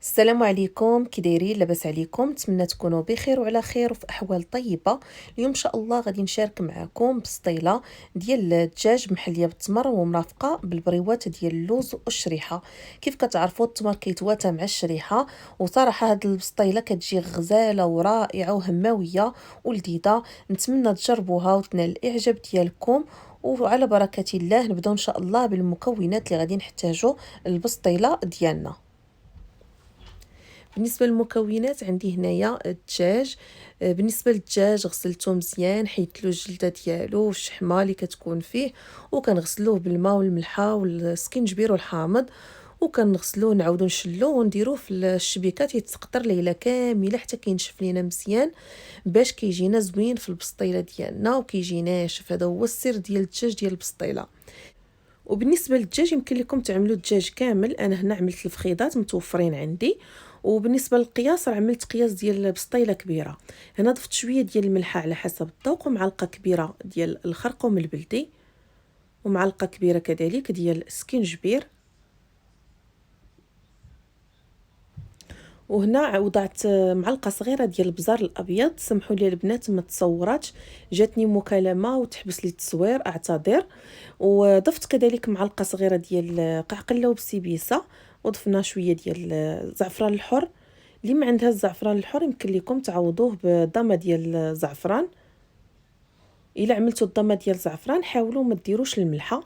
السلام عليكم، كي دايرين؟ لاباس عليكم؟ نتمنى تكونوا بخير وعلى خير وفي احوال طيبه. اليوم ان شاء الله غادي نشارك معكم بسطيله ديال الدجاج محليه بالتمر ومرافقه بالبريوات ديال اللوز والشريحه. كيف كتعرفوا التمر كيتواتى مع الشريحه، وصراحه هاد البسطيله كتجي غزاله ورائعه وهماويه ولذيذه. نتمنى تجربوها وتنال الاعجاب ديالكم. وعلى بركه الله نبداو ان شاء الله بالمكونات اللي غادي نحتاجو البسطيله ديالنا. بالنسبه للمكونات عندي هنايا الدجاج. بالنسبه للدجاج غسلته مزيان، حيدت له الجلده ديالو والشحمه اللي كتكون فيه، وكنغسلوه بالماء والملحه والسكينجبير والحامض، وكنغسلوه نعاودو نشلوه ونديروه في الشبيكات يتسقطر ليله كامله حتى كينشف لينا مزيان باش كيجينا زوين في البسطيله ديالنا وكيجي ناشف. هذا هو السر ديال الدجاج ديال البسطيله. وبالنسبه للدجاج يمكن لكم تعملوا الدجاج كامل، انا هنا عملت الفخيضات متوفرين عندي. وبالنسبه للقياس راه عملت قياس ديال بسطيله كبيره. هنا ضفت شويه ديال الملحه على حسب الذوق، ومعلقه كبيره ديال الخرقوم البلدي، ومعلقه كبيره كذلك ديال السكينجبير. وهنا وضعت معلقه صغيره ديال البزار الابيض. سمحوا لي البنات ما تصوراتش، جاتني مكالمه وتحبس لي التصوير، اعتذر. وضفت كذلك معلقه صغيره ديال قعقله وبسيبيسه، وضفنا شويه ديال الزعفران الحر. اللي ما عندها الزعفران الحر يمكن لكم تعوضوه بضمه ديال الزعفران. الا عملتوا الضمه ديال الزعفران حاولوا ما ديروش الملحه.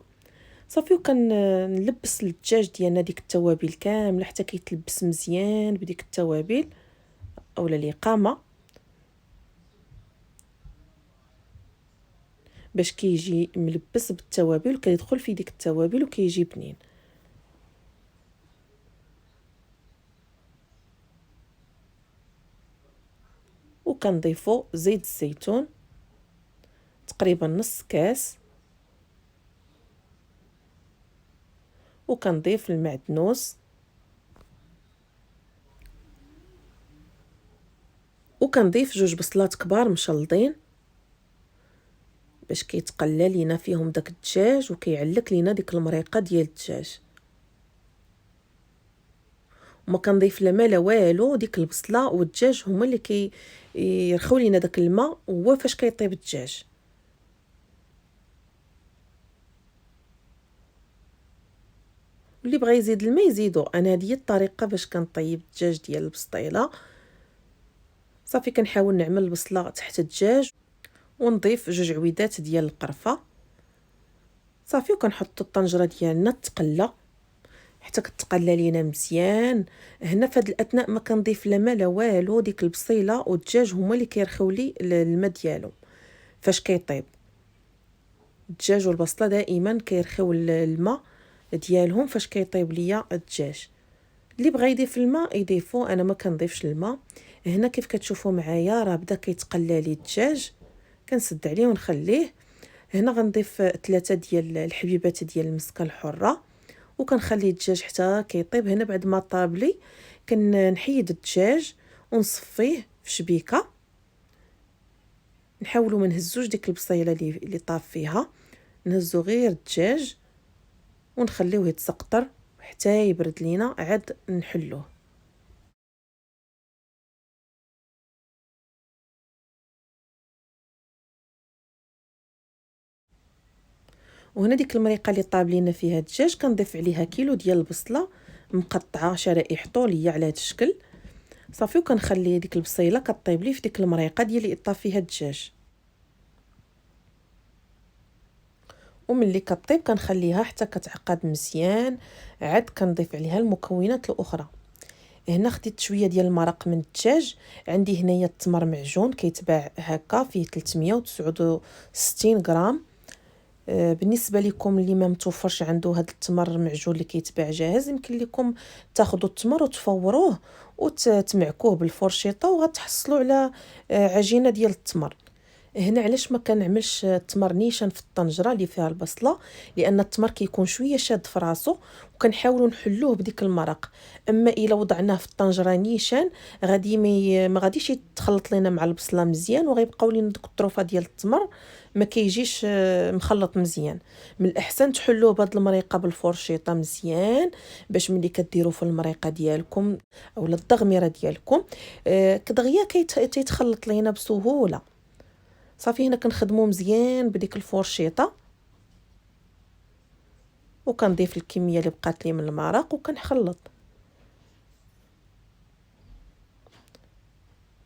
صافي. نلبس الدجاج ديالنا ديك التوابل كامله حتى كيتلبس مزيان بديك التوابل اولا الاقامه، باش كيجي ملبس بالتوابل وكيدخل في ديك التوابل وكيجي بنين. وكنضيفوا زيت الزيتون تقريبا نص كاس، وكنضيف المعدنوس، وكنضيف 2 بصلات كبار مشلضين باش كيتقلى لينا فيهم داك الدجاج وكيعلك لينا ديك المريقه ديال الدجاج. وما كنضيف لا ما لا والو، ديك البصله والدجاج هما اللي يرخوا لينا داك الماء هو فاش كيطيب الدجاج. واللي بغى يزيد الماء يزيدو. انا هذه هي الطريقه باش كنطيب الدجاج ديال البسطيله. صافي كنحاول نعمل البصله تحت الدجاج، ونضيف 2 عويدات ديال القرفه. صافي. وكنحط الطنجره ديالنا تقلى حتى كتقلى لينا مزيان. هنا في هذا الاثناء ما كنضيف لا ما لا والو، ديك البصيله والدجاج هما اللي كيرخيو لي الماء ديالهم فاش كيطيب. الدجاج والبصله دائما كيرخيو الماء ديالهم فاش كيطيب ليا الدجاج. اللي بغى يضيف الماء يضيفو، انا ما كنضيفش الماء. هنا كيف كتشوفوا معايا راه بدا كيتقلى لي الدجاج، كنسد عليه ونخليه. هنا غنضيف 3 ديال الحبيبات ديال المسكه الحره، وكنخلي الدجاج حتى كيطيب. هنا بعد ما طاب لي كنحيد الدجاج ونصفيه في شبيكه. نحاولوا ما نهزوش ديك البصيله اللي طاب فيها، نهزو غير الدجاج ونخليوه يتسقطر حتى يبرد لينا عاد نحلوه. وهنا ديك المريقه اللي طاب لينا فيها الدجاج كنضيف عليها كيلو ديال البصله مقطعه شرائح طوليه على هذا الشكل. صافي. وكنخلي ديك البصيله كطيب لي في ديك المريقه ديال اللي طاب فيها الدجاج. وملي كطيب كنخليها حتى كتعقد مزيان، عاد كنضيف عليها المكونات الاخرى. هنا خديت شويه ديال المرق من الدجاج. عندي هنايا التمر معجون كيتباع هكا فيه 369 غرام. بالنسبه لكم اللي ما متوفرش عنده هذا التمر معجون اللي كيتباع جاهز، يمكن لكم تاخذوا التمر وتفوروه وتمعكوه بالفرشيطه وغتحصلوا على عجينه ديال التمر. هنا علاش ما كنعملش التمر نيشان في الطنجره اللي فيها البصله، لان التمر كيكون شويه شاد في راسو، وكنحاولوا نحلوه بديك المرق. اما الا وضعناه في الطنجره نيشان غادي ما غاديش يتخلط لينا مع البصله مزيان، وغيبقاو لينا دوك الطروفه ديال التمر ما كيجيش مخلط مزيان. من الاحسن تحلوه بهاد المريقه بالفرشيطه مزيان، باش ملي كديروا في المريقه ديالكم اولا الدغميره ديالكم كدغيا كيتخلط لينا بسهوله. صافي هنا كنخدمو مزيان بديك الفرشيطه، وكنضيف الكميه اللي بقات لي من المرق وكنخلط،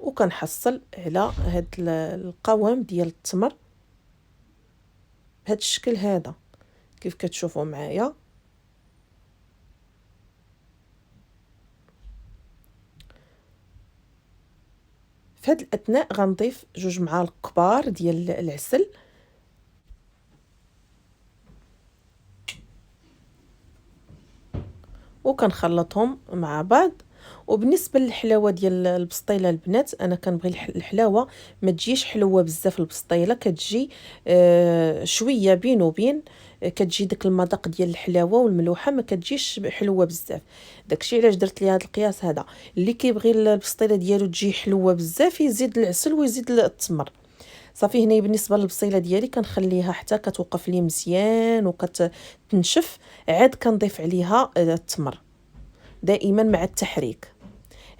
وكنحصل على هاد القوام ديال التمر بهذا الشكل هذا كيف كتشوفوا معايا. في هاد الاثناء غنضيف 2 معالق كبار ديال العسل، وكنخلطهم مع بعض. وبالنسبه للحلاوه ديال البسطيله البنات، انا كنبغي الحلاوه ما تجيش حلوه بزاف، البسطيله كتجي شويه بين وبين، كتجي داك المذاق ديال الحلاوه والملوحه ما كتجيش حلوه بزاف. داكشي علاش درت لي هذا القياس هذا. اللي كيبغي البسطيله ديالو تجي حلوه بزاف يزيد العسل ويزيد التمر. صافي هنا بالنسبه للبصيله ديالي كنخليها حتى كتوقف لي مزيان وكتنشف، عاد كنضيف عليها التمر دائما مع التحريك.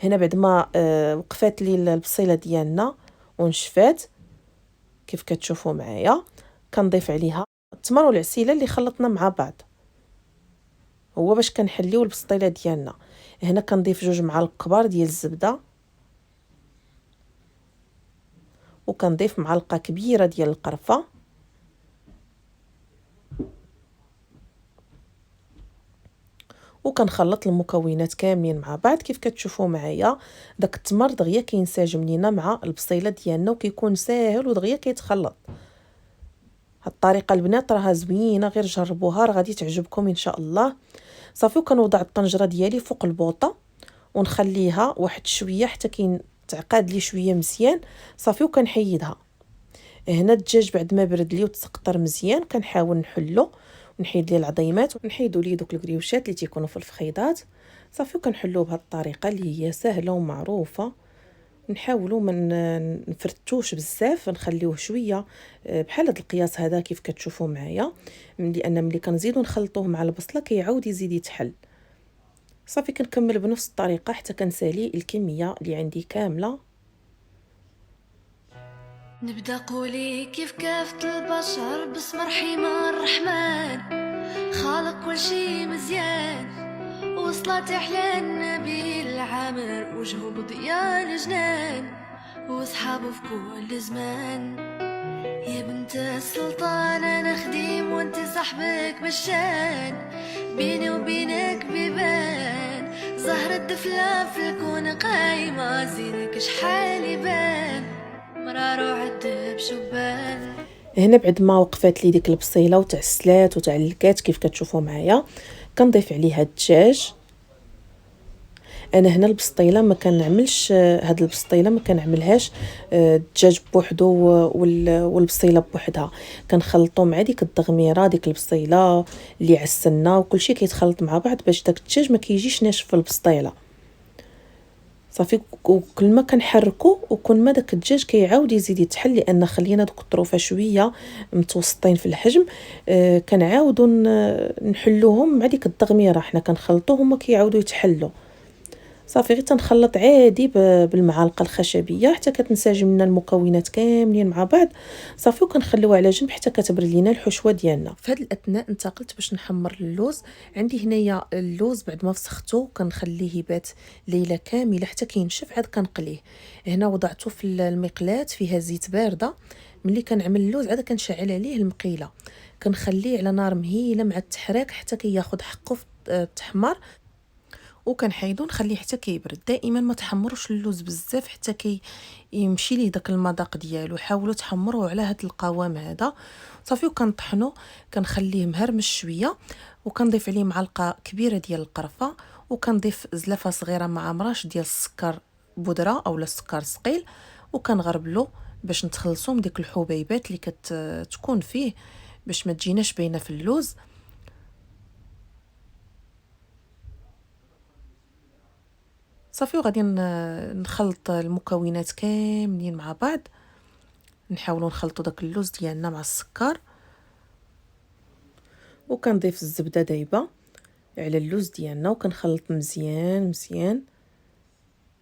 هنا بعد ما وقفات لي البصيله ديالنا ونشفات كيف كتشوفوا معايا، كنضيف عليها التمر والعسيله اللي خلطنا مع بعض، هو باش كنحليو البسطيله ديالنا. هنا كنضيف 2 معالق كبار ديال الزبده، وكنضيف معلقه كبيره ديال القرفه، وكنخلط المكونات كاملين مع بعض كيف كتشوفوا معايا. داك التمر دغيا كينسجم لينا مع البصيله ديالنا وكيكون ساهل ودغيا كيتخلط. هاد الطريقه البنات راها زوينه، غير جربوها راه غادي تعجبكم ان شاء الله. صافي وكنوضع الطنجره ديالي فوق البوطه ونخليها واحد شويه حتى تعقد لي شويه مزيان. صافي وكنحيدها. هنا الدجاج بعد ما برد لي وتسقطر مزيان كنحاول نحلو ونحيد ليه العظيمات ونحيدوا ليه دوك الكريوشات اللي تيكونوا في الفخيضات. صافي وكنحلوه بهذه الطريقه اللي هي سهله ومعروفه. نحاولوا ما نفرتوش بزاف، نخليوه شويه بحال هذا القياس هذا كيف كتشوفوا معايا، لان ملي كنزيدوا نخلطوه مع البصله كيعاود يزيد يتحل. صافي كنكمل بنفس الطريقه حتى كنسالي الكميه اللي عندي كامله. نبدا قولي كيف كافة البشر باسم رحيم الرحمن، خالق كل شي مزيان، وصلت احلى النبي العامر وجهه بضياء الجنان، وصحابه في كل زمان. يا بنت السلطان انا خديم وانت صاحبك بالشان، بيني وبينك بيبان زهرة دفلة في الكون قايمة، زينك شحال يبان مرارو عد بشبان. هنا بعد ما وقفات لي ديك البصيله وتعسلات وتعلكات كيف كتشوفوا معايا، كنضيف عليها الدجاج. انا هنا البسطيله ما كنعملش هاد البسطيله ما كنعملهاش الدجاج بوحدو والبصيله بوحدها، كنخلطو مع ديك الدغميره ديك البصيله اللي عسلنا وكلشي كيتخلط مع بعض باش داك الدجاج ما كيجيش ناشف في البسطيله. صافي وكل ما كنحركو وكل ما داك الدجاج كيعاود يزيد يتحل، لان خلينا دوك الطروفه شويه متوسطين في الحجم. كنعاودوا نحلوهم مع ديك الدغميره، حنا كنخلطوهم هما كيعاودوا يتحلوا. صافي غير تنخلط عادي بالمعالقه الخشبيه حتى كتنسجم لنا المكونات كاملين مع بعض. صافي وكنخليوها على جنب حتى كتبرد لينا الحشوه ديالنا. في هذا الاثناء انتقلت باش نحمر اللوز. عندي هنايا اللوز بعد ما فسختو كنخليه يبات ليله كامله حتى كينشف، عاد كنقليه. هنا وضعته في المقلاة فيها زيت بارده. ملي كنعمل اللوز عاد كنشعل عليه المقيله، كنخليه على نار مهيله مع التحراك حتى كياخذ حقه في التحمر، وكنحيدو نخليه حتى كيبرد. دائما ما تحمروش اللوز بزاف حتى يمشي ليه داك المذاق ديالو، حاولوا تحمروه على هذا القوام هذا. صافي وكنطحنو كنخليه مهرمش شويه، وكنضيف عليه معلقه كبيره ديال القرفه، وكنضيف زلافه صغيره مع مراش ديال السكر بودره اولا السكر ثقيل، وكنغربلو باش نتخلصوا من ديك الحبيبات اللي كتكون فيه باش ما تجيناش باينه في اللوز. صافي وغادي نخلط المكونات كاملين مع بعض، نحاولوا نخلطوا داك اللوز ديالنا مع السكر، وكنضيف الزبده دايبه على اللوز ديالنا وكنخلط مزيان مزيان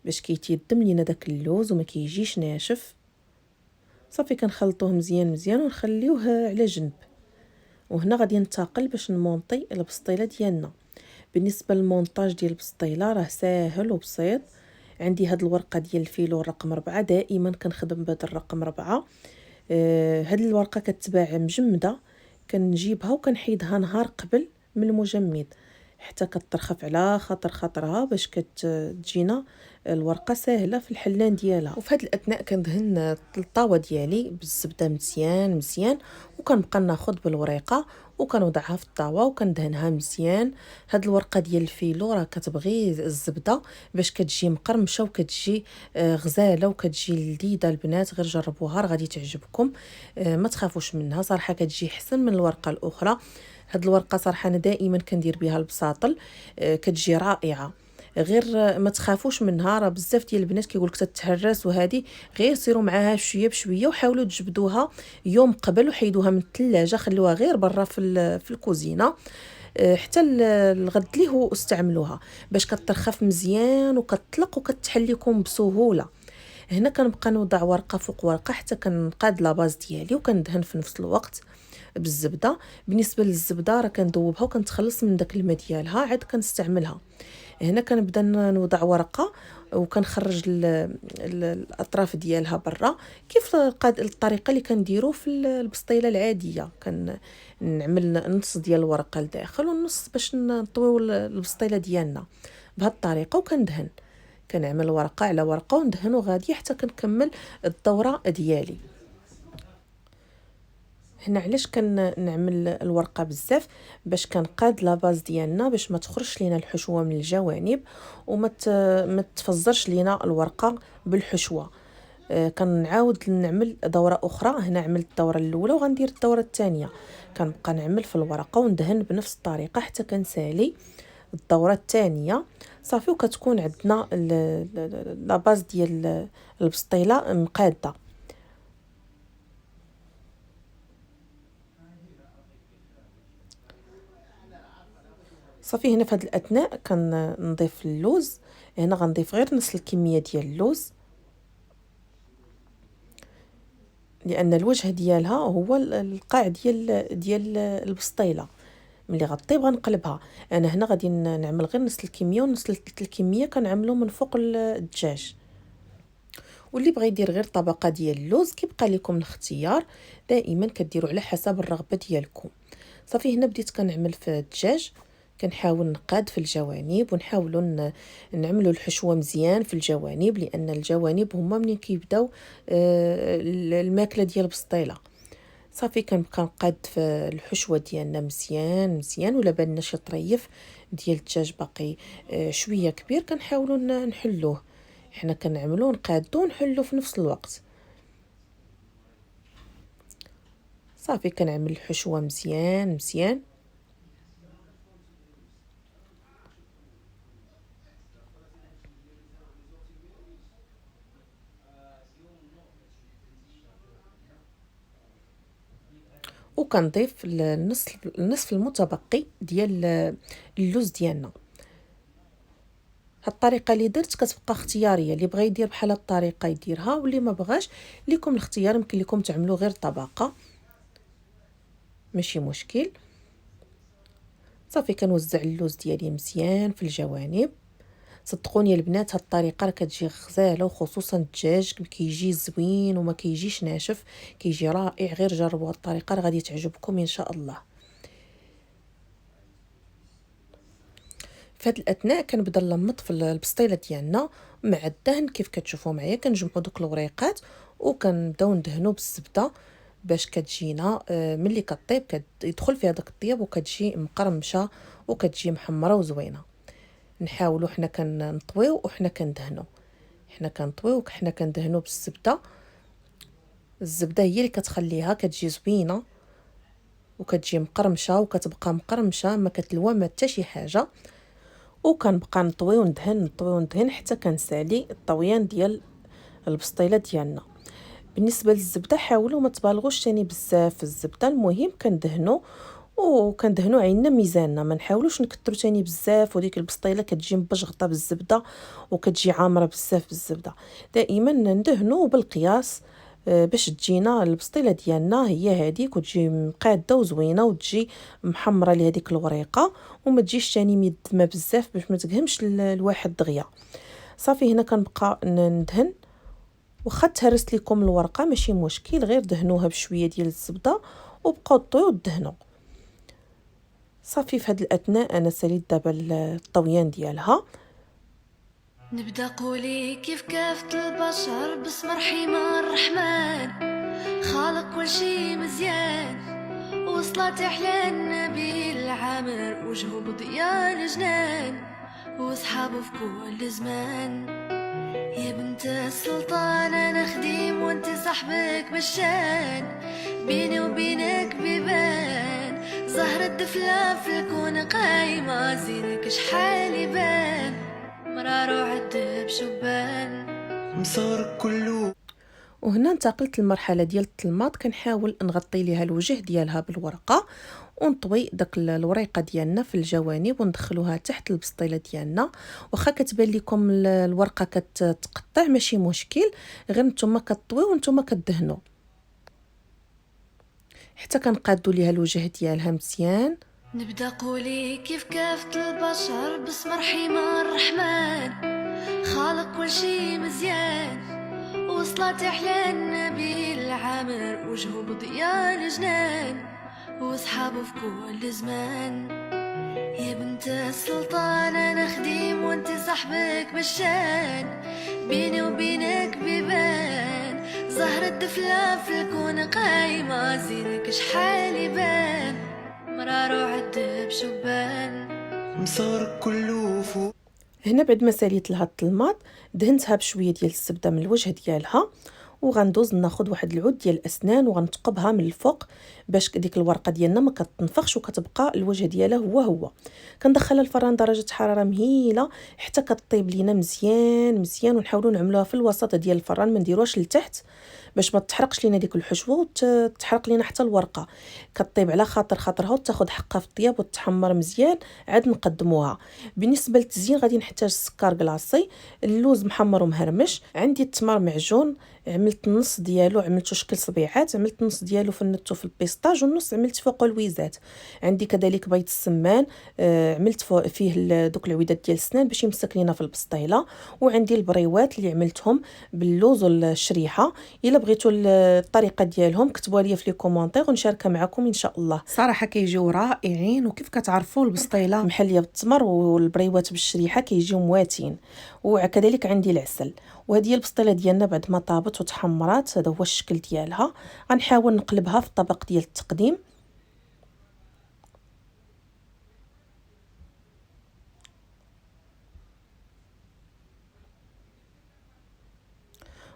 باش كيتيدم لينا داك اللوز وما كيجيش ناشف. صافي كنخلطوه مزيان مزيان ونخليوه على جنب. وهنا غادي ننتقل باش نمونطي البسطيله ديالنا. بالنسبه للمونطاج ديال البسطيله راه ساهل وبسيط. عندي هاد الورقه ديال الفيلو الرقم 4، دائما كنخدم بهذا الرقم 4. هاد الورقه كتباع مجمده، كنجيبها وكنحيدها نهار قبل من المجمد حتى كترخف على خاطرها باش كتجينا الورقه ساهله في الحلان ديالها. وفي هذا الاثناء كندهن الطاوه ديالي بالزبده مزيان مزيان، وكنبقى ناخذ بالوريقه وكنوضعها في الطاوه وكندهنها مزيان. هاد الورقه ديال الفيلو راه كتبغي الزبده باش كتجي مقرمشه وكتجي غزاله وكتجي لذيذه. البنات غير جربوها راه غادي تعجبكم، ما تخافوش منها صراحه كتجي احسن من الورقه الاخرى. هاد الورقه صراحه انا دائما كندير بها البساطل، كتجي رائعه. غير ما تخافوش منها، راه بزاف ديال البنات كيقول لك تتهرس وهذه، غير سيروا معاها شويه بشويه وحاولوا تجبدوها يوم قبل وحيدوها من الثلاجه، خلوها غير برا في الكوزينه حتى الغد ليه واستعملوها باش كترخف مزيان وكتطلق وكتحليكم بسهوله. هنا كنبقى نوضع ورقه فوق ورقه حتى كنقاد لاباز ديالي وكندهن في نفس الوقت بالزبده. بالنسبه للزبده راه كندوبها وكنتخلص من داك الماء ديالها عاد كنستعملها. هنا كنبدا نوضع ورقه وكنخرج الاطراف ديالها برا كيف الطريقه اللي كنديروا في البسطيله العاديه. نعمل نص ديال الورقه لداخل والنص باش نطويو البسطيله ديالنا بهذه الطريقه، وكندهن كنعمل ورقه على ورقه وندهن وغادي حتى كنكمل الدوره ديالي. هنا علاش كنعمل الورقه بزاف؟ باش كنقاد لاباز ديالنا باش ما تخرجش لينا الحشوه من الجوانب وما ما تفزرش لينا الورقه بالحشوه. كنعاود نعمل دوره اخرى. هنا عملت الدوره الاولى وغندير الدوره الثانيه. كنبقى نعمل في الورقه وندهن بنفس الطريقه حتى كنسالي الدوره الثانيه. صافي وكتكون عندنا لاباز ديال البسطيله مقاده. صافي هنا في هذا الاثناء كنضيف اللوز. هنا غنضيف غير نص الكميه ديال اللوز لان الوجه ديالها هو القاع ديال البسطيله. ملي غطيب غنقلبها. انا هنا غادي نعمل غير نص الكميه، ونص الكميه كنعملو من فوق الدجاج. واللي بغى يدير غير طبقه ديال اللوز كيبقى لكم الاختيار، دائما كديروا على حسب الرغبه ديالكم. صافي هنا بديت كنعمل في الدجاج، كنحاول نقاد في الجوانب ونحاولوا نعملوا الحشوه مزيان في الجوانب لان الجوانب هما منين كيبداو الماكله ديال البسطيله. صافي كنبقى نقاد في الحشوه ديالنا مزيان مزيان، ولا بان شي طريف ديال الدجاج باقي شويه كبير كنحاولوا نحلوه. حنا كنعملوا نقادو ونحلو في نفس الوقت. صافي كنعمل الحشوه مزيان مزيان. وكنضيف النصف المتبقي ديال اللوز ديالنا. هاد الطريقه اللي درت كتبقى اختياريه، اللي بغى يدير بحال هاد الطريقه يديرها واللي ما بغاش لكم الاختيار. يمكن لكم تعملوا غير طبقه ماشي مشكل. صافي كنوزع اللوز ديالي مزيان في الجوانب. صدقوني البنات هاد الطريقه راه كتجي غزاله، وخصوصا الدجاج كيجي زوين وما كيجيش ناشف، كيجي رائع. غير جربوا هاد الطريقه راه غادي تعجبكم ان شاء الله. في هاد الاثناء كنبدا نلمط في البسطيله ديالنا مع الدهن كيف كتشوفوا معايا. كنجمعوا دوك الوريقات وكنبداو ندهنوا بالزبده باش كتجينا ملي كطيب كيدخل فيها داك الطياب وكتجي مقرمشه وكتجي محمره وزوينه. نحاولوا حنا كنطويو وحنا كندهنوا، حنا كنطويو وحنا كندهنوا بالزبده الزبده هي اللي كتخليها كتجي زوينه وكتجي مقرمشه وكتبقى مقرمشه ما كتلوى ما حتى شي حاجه. وكنبقى نطوي وندهن حتى كنسالي الطويان ديال البسطيله ديالنا. بالنسبه للزبده حاولوا ما تبالغوش ثاني بزاف في الزبده، المهم كندهنوا عيننا ميزاننا، ما نحاولوش نكثروا ثاني بزاف وديك البسطيله كتجي مبشغطه بالزبده وكتجي عامره بزاف بالزبده. دائما ندهنوا بالقياس باش تجينا البسطيله ديالنا هي هذيك وتجي مقاده وزوينه وتجي محمره لهذيك الوريقه وما تجيش ثاني مدمه بزاف باش ما تقهمش الواحد دغيا. صافي هنا كنبقى ندهن، واخا تهرست لكم الورقه ماشي مشكل، غير دهنوها بشويه ديال الزبده وبقاو طيو ودهنوا. صافي في هذه الاثناء انا ساليت دابا الطويان ديالها. نبدا قولي كيف كافة البشر بسم رحيم الرحمن، خالق كل شي مزيان، وصلت احلى النبي العامر وجهه بضياء الجنان، وصحابه في كل زمان. يا بنت السلطان انا خديم وانت صاحبك بالشان، بيني وبينك بيبان زهرة دفلة في الكون قايمة، زينك شحال يبان مرار وعد بشبان مصار كله. وهنا انتقلت للمرحله ديال الطلماط، كنحاول نغطي ليها الوجه ديالها بالورقه ونطوي داك الوريقه ديالنا في الجوانب وندخلوها تحت البسطيله ديالنا. واخا كتبان لكم الورقه كتقطع ماشي مشكل، غير نتوما كطويو وانتوما كدهنوا حتى كنقادوا ليها الوجه ديالها مزيان. نبدا قولي كيف كافة البشر بسم رحيم الرحمن، خالق كل شي مزيان، وصلت احلى النبي العامر وجهه بضياء الجنان، وصحابه في كل زمان. يا بنت السلطان انا خديم وانت صاحبك بالشان، بيني وبينك بيبان زهرة دفلة في الكون قايمة، زينك شحال يبان مرار وعد بشبان مصار كله فوق. هنا بعد ما ساليت لها الطلماط دهنتها بشويه ديال الزبده من الوجه ديالها، وغندوز ناخذ واحد العود ديال الاسنان وغنتقبها من الفوق باش ديك الورقه ديالنا ما كتنفخش وكتبقى الوجه ديالها هو. كندخلها الفران درجه حراره مهيله حتى كطيب لينا مزيان ونحاولوا نعملوها في الوسط ديال الفران، ما نديروهاش لتحت باش ما تحرقش لينا ديك الحشوه وتحرق لينا حتى الورقه. كطيب على خاطرها وتاخذ حقها في الطياب وتحمر مزيان عاد نقدموها. بالنسبه للتزيين غادي نحتاج السكر كلاصي، اللوز محمر ومهرمش، عندي التمر معجون عملت النص ديالو عملته شكل صبيعات، عملت النص ديالو فنته في البيستاج والنص عملت فوق الويزات. عندي كذلك بيض السمان عملت فيه دوك العويدات ديال السنان باش يمسك لينا في البسطيله، وعندي البريوات اللي عملتهم باللوز والشريحه. الا بغيتوا الطريقه ديالهم كتبوها لي في لي كومونتير ونشاركها معكم ان شاء الله. صراحه كيجيو رائعين، وكيف كتعرفوا البسطيله محليه بالتمر والبريوات بالشريحه كيجيو مواتين. وكذلك عندي العسل. وهذه هي البسطيله ديالنا بعد ما طابت وتحمرات، هذا هو الشكل ديالها. غنحاول نقلبها في الطبق ديال التقديم.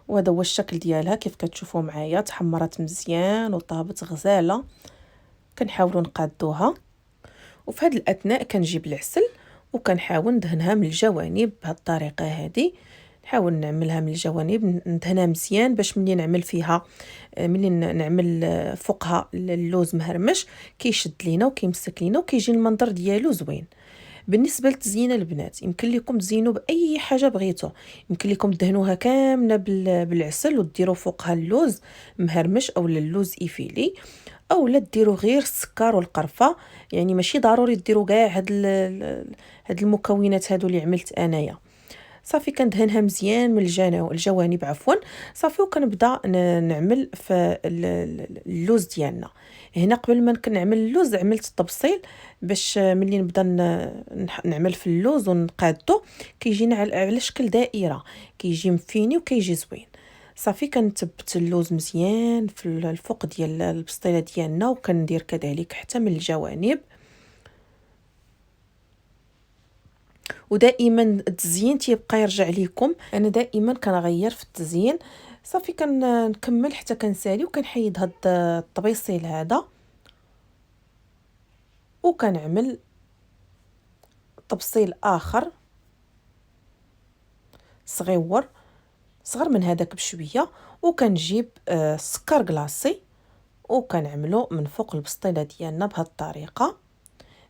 وهذا هو الشكل ديالها كيف كتشوفوا معايا، تحمرت مزيان وطابت غزاله. كنحاولوا نقادوها، وفي هذه الاثناء كنجيب العسل وكنحاول ندهنها من الجوانب بهذه الطريقه هذه. نحاول نعملها من الجوانب ندهنها مزيان باش ملي نعمل فيها ملي نعمل فوقها اللوز مهرمش كيشد لينا وكيمسك لينا وكيجي المنظر ديالو زوين. بالنسبه للتزيين البنات يمكن لكم تزينوا باي حاجه بغيتو، يمكن لكم تدهنوها كامله بالعسل وديروا فوقها اللوز مهرمش او اللوز ايفيلي، او لا ديروا غير السكر والقرفه. يعني ماشي ضروري ديروا كاع هاد المكونات هادو اللي عملت انايا. صافي كندهنها مزيان من الجوانب عفوا. صافي وكنبدا نعمل في اللوز ديالنا. هنا قبل ما نعمل اللوز عملت التبصيل باش ملي نبدا نعمل في اللوز ونقادو كيجينا على شكل دائره، كيجي مفيني وكيجي زوين. صافي كنثبت اللوز مزيان في الفوق ديال البسطيله ديالنا، وكندير كذلك حتى من الجوانب. ودائما التزيين تيبقى يرجع لكم، انا دائما كنغير في التزيين صافي كنكمل حتى كنسالي وكنحيد هاد الطبيصيل هذا وكنعمل طبسيل اخر صغر من هذاك بشويه، وكنجيب السكر كلاصي وكنعملو من فوق البسطيله ديالنا بهذه الطريقه.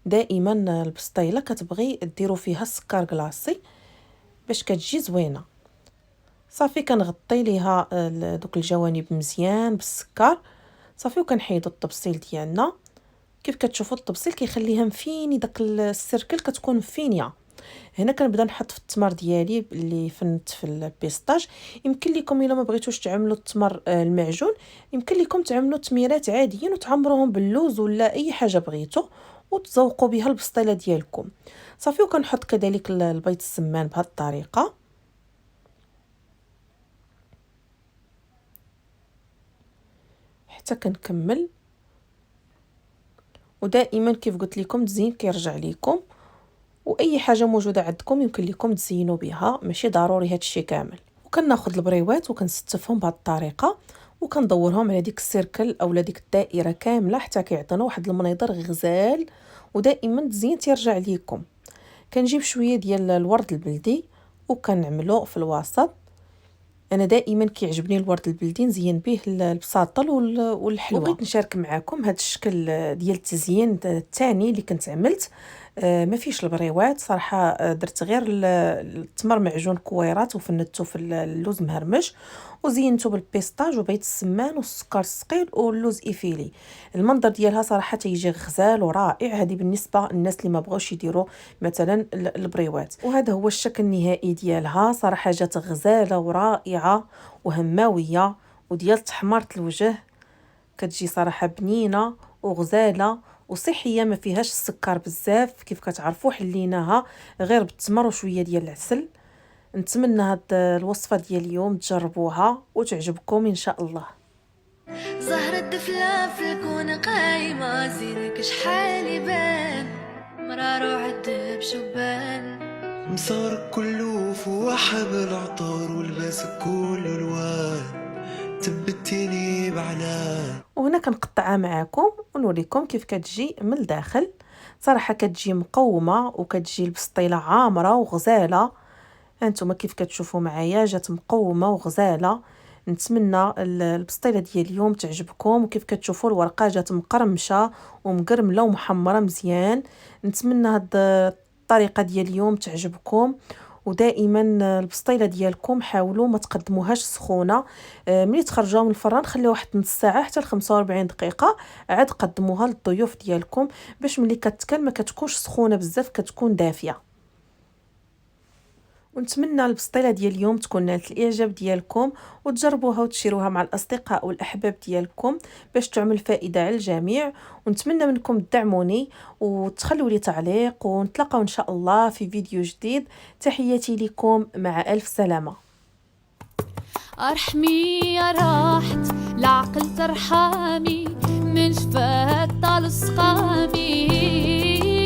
دائما البسطيله كتبغي ديروا فيها السكر كلاصي باش كتجي زوينه. صافي كنغطي ليها دوك الجوانب مزيان بالسكر صافي، وكنحيدوا الطبسيل ديالنا. كيف كتشوفوا الطبسيل كيخليها مفيني، داك السيركل كتكون مفينيه. هنا كنبدا نحط في التمر ديالي اللي فنت في البيستاج. يمكن لكم الا ما بغيتوش تعملوا التمر المعجون، يمكن لكم تعملوا تميرات عاديين وتعمروهم باللوز ولا اي حاجه بغيتو وتزوقوا بها البسطيله ديالكم. صافي وكنحط كذلك البيض السمان بهذه الطريقه. حتى كنكمل. ودائما كيف قلت لكم التزيين كيرجع لكم، واي حاجه موجوده عندكم يمكن لكم تزينوا بها، ماشي ضروري هادشي كامل. وكناخذ البريوات وكنستفهم بهذه الطريقه وكندورهم على ديك السيركل اولا ديك الدائره كامله حتى كيعطينا واحد المنظر غزال، ودائما التزيين تيرجع لكم. كنجيب شويه ديال الورد البلدي وكنعملو في الوسط. انا دائما كيعجبني الورد البلدي نزين به البساطل والحلوى. بغيت نشارك معكم هذا الشكل ديال التزيين الثاني اللي كنت عملت. ما فيش البريوات صراحه، درت غير التمر معجون كويرات وفنته في اللوز مهرمش وزينته بالبيستاج وبيض السمان والسكر الثقيل واللوز ايفيلي. المنظر ديالها صراحه تيجي غزال ورائع. هذه بالنسبه للناس اللي ما بغاوش يديروا مثلا البريوات. وهذا هو الشكل النهائي ديالها. صراحه جات غزاله ورائعه وهماويه وديال تحمرت الوجه، كتجي صراحه بنينه وغزاله وصحيه، ما فيهاش السكر بزاف. كيف كتعرفوا حليناها غير بالتمر وشويه ديال العسل. نتمنى هاد الوصفه ديال اليوم تجربوها وتعجبكم ان شاء الله. زهرة دفلة في الكون قايمة، زينك شحال يبان، مرارو عالدب شبان. مسار كله فوحة بالعطر ولباس كل الوان، تبتيني بعلان. وهنا كنقطعها معاكم ونوريكم كيف كتجي من الداخل. صراحه كتجي مقومه وكتجي البسطيله عامره وغزاله. هانتوما كيف كتشوفوا معايا جات مقومه وغزاله. نتمنى البسطيله ديال اليوم تعجبكم. وكيف كتشوفوا الورقه جات مقرمشه ومقرمله ومحمره مزيان. نتمنى هاد الطريقه ديال اليوم تعجبكم. ودائما البسطيله ديالكم حاولوا ما تقدموهاش سخونه. ملي تخرجوها من الفران خليوها واحد نص ساعه حتى ل 45 دقيقه، عاد قدموها للضيوف ديالكم باش ملي كتكل ما كتكونش سخونه بزاف، كتكون دافيه. ونتمنى البسطيله ديال اليوم تكون نالت الاعجاب ديالكم وتجربوها وتشيروها مع الاصدقاء والاحباب ديالكم باش تعمل فائده على الجميع. ونتمنى منكم تدعموني وتخلوا لي تعليق، ونتلاقاو ان شاء الله في فيديو جديد. تحياتي لكم، مع الف سلامه. ارحمي يا راحت العقل ترحمي، من شفات طال سقامي،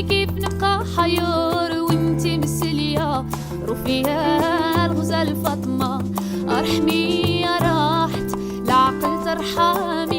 كيف نبقى حيور وانتي مسلية رفيها الغزال فاطمة. ارحمي يا راحت العقل ترحمي،